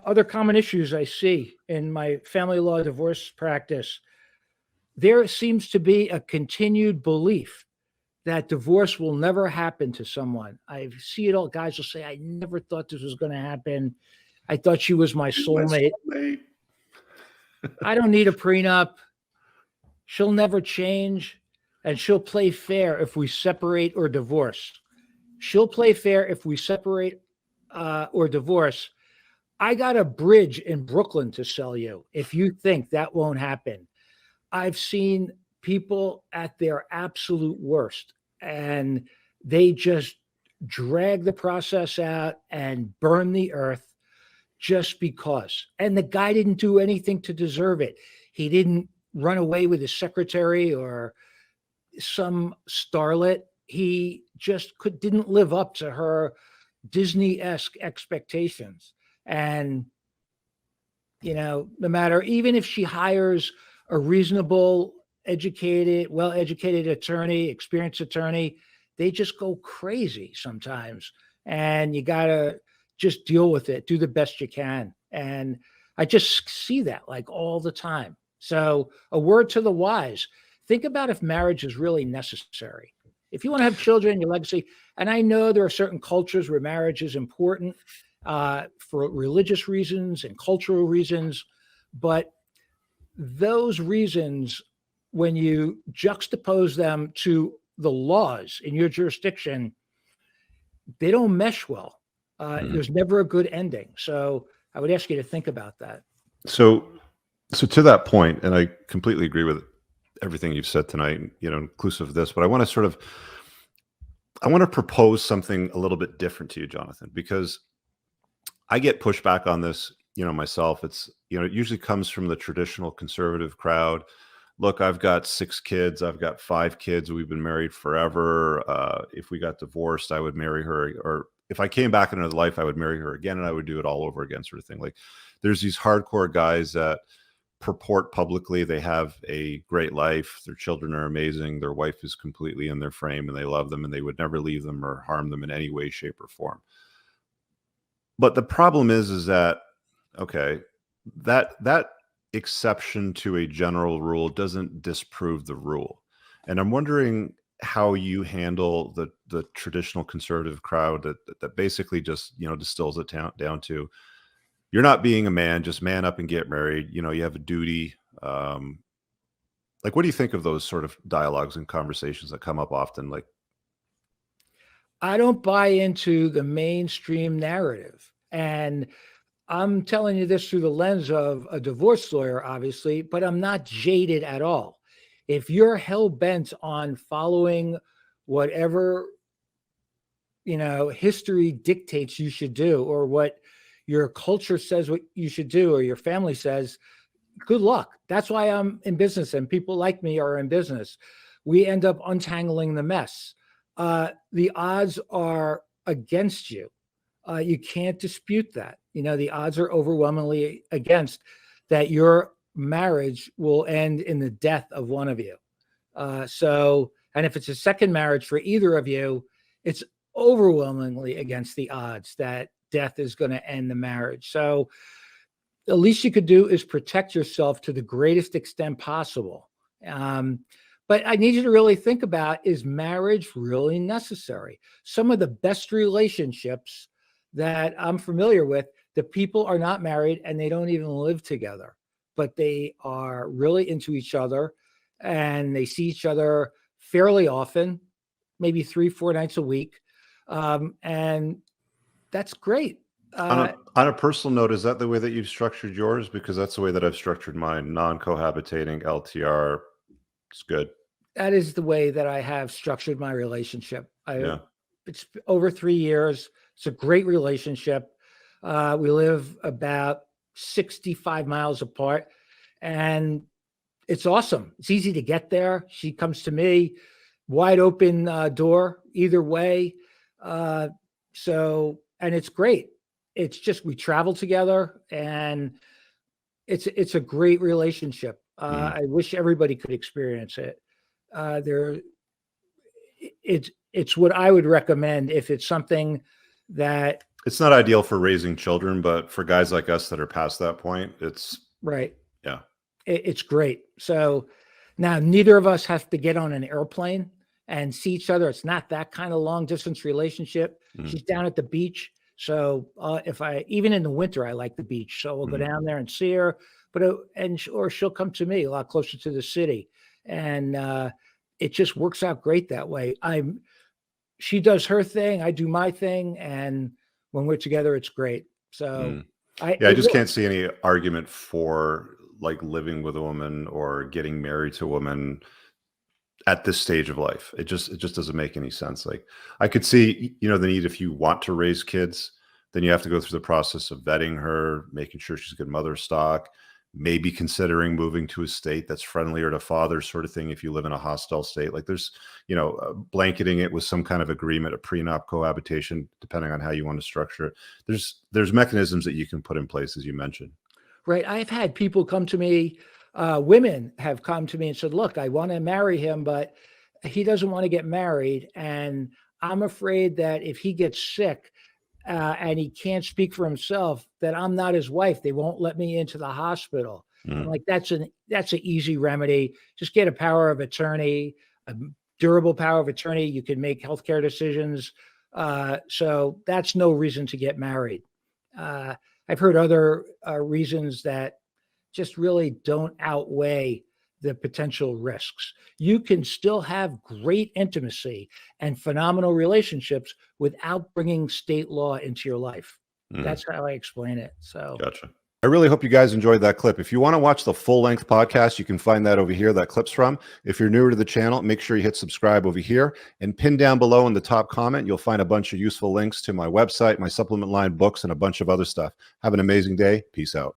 other common issues I see in my family law divorce practice, there seems to be a continued belief that divorce will never happen to someone. I see it all. Guys will say, I never thought this was going to happen. I thought she was my soulmate. I don't need a prenup. She'll never change. And she'll play fair if we separate or divorce. She'll play fair if we separate or divorce. I got a bridge in Brooklyn to sell you if you think that won't happen. I've seen people at their absolute worst, and they just drag the process out and burn the earth just because. And the guy didn't do anything to deserve it. He didn't run away with his secretary or some starlet. He just didn't live up to her Disney-esque expectations. And, no matter, even if she hires a reasonable, educated, well-educated attorney, experienced attorney, they just go crazy sometimes. And you got to just deal with it, do the best you can. And I just see that like all the time. So a word to the wise, think about if marriage is really necessary. If you want to have children, your legacy, and I know there are certain cultures where marriage is important for religious reasons and cultural reasons, but those reasons, when you juxtapose them to the laws in your jurisdiction, they don't mesh well. There's never a good ending. So I would ask you to think about that. So to that point, and I completely agree with everything you've said tonight, inclusive of this, but I want to propose something a little bit different to you, Jonathan, because I get pushback on this, myself. It's, it usually comes from the traditional conservative crowd. Look, I've got 6 kids. I've got 5 kids. We've been married forever. If we got divorced, I would marry her. Or if I came back in another life, I would marry her again and I would do it all over again, sort of thing. Like, there's these hardcore guys that purport publicly they have a great life. Their children are amazing. Their wife is completely in their frame and they love them and they would never leave them or harm them in any way, shape, or form. But the problem is that, okay, that exception to a general rule doesn't disprove the rule. And I'm wondering how you handle the traditional conservative crowd that basically just, distills it down to, you're not being a man, just man up and get married. You have a duty. Like, what do you think of those sort of dialogues and conversations that come up often? Like, I don't buy into the mainstream narrative. And I'm telling you this through the lens of a divorce lawyer, obviously, but I'm not jaded at all. If you're hell-bent on following whatever, history dictates you should do, or what your culture says what you should do, or your family says, good luck. That's why I'm in business and people like me are in business. We end up untangling the mess. The odds are against you. You can't dispute that. The odds are overwhelmingly against that your marriage will end in the death of one of you. And if it's a second marriage for either of you, it's overwhelmingly against the odds that death is going to end the marriage. So the least you could do is protect yourself to the greatest extent possible. But I need you to really think about, is marriage really necessary? Some of the best relationships that I'm familiar with, the people are not married and they don't even live together, but they are really into each other and they see each other fairly often, maybe 3-4 nights a week. And that's great. On a personal note, is that the way that you've structured yours? Because that's the way that I've structured mine. Non-cohabitating, LTR. It's good. That is the way that I have structured my relationship. Yeah. It's over 3 years. It's a great relationship. We live about 65 miles apart and it's awesome. It's easy to get there. She comes to me, wide open door either way. And it's great. It's just, we travel together and it's a great relationship. I wish everybody could experience it. It's what I would recommend if it's something that It's not ideal for raising children, but for guys like us that are past that point, it's Right. yeah. It's great. So now neither of us have to get on an airplane and see each other. It's not that kind of long distance relationship. Mm, She's down at the beach. So if I, even in the winter, I like the beach. So we'll go mm, down there and see her, but, or she'll come to me a lot closer to the city. And it just works out great that way. She does her thing. I do my thing. And when we're together, it's great. So mm. Yeah, I it just really, can't see any argument for like living with a woman or getting married to a woman at this stage of life. It just doesn't make any sense. Like I could see, the need if you want to raise kids, then you have to go through the process of vetting her, making sure she's a good mother stock, maybe considering moving to a state that's friendlier to fathers, sort of thing. If you live in a hostile state, like there's, blanketing it with some kind of agreement, a prenup, cohabitation, depending on how you want to structure it. There's mechanisms that you can put in place, as you mentioned. right. I've had people come to me, women have come to me and said, look, I want to marry him, but he doesn't want to get married. And I'm afraid that if he gets sick, and he can't speak for himself, that I'm not his wife. They won't let me into the hospital. I'm Mm, like, that's an easy remedy. Just get a power of attorney, a durable power of attorney. You can make healthcare decisions. So that's no reason to get married. Uh, I've heard other reasons that just really don't outweigh the potential risks. You can still have great intimacy and phenomenal relationships without bringing state law into your life. mm. That's how I explain it. So, Gotcha. I really hope you guys enjoyed that clip. If you want to watch the full length podcast, you can find that over here, that clip's from. If you're newer to the channel, make sure you hit subscribe over here and pin down below in the top comment. You'll find a bunch of useful links to my website, my supplement line books, and a bunch of other stuff. Have an amazing day. Peace out.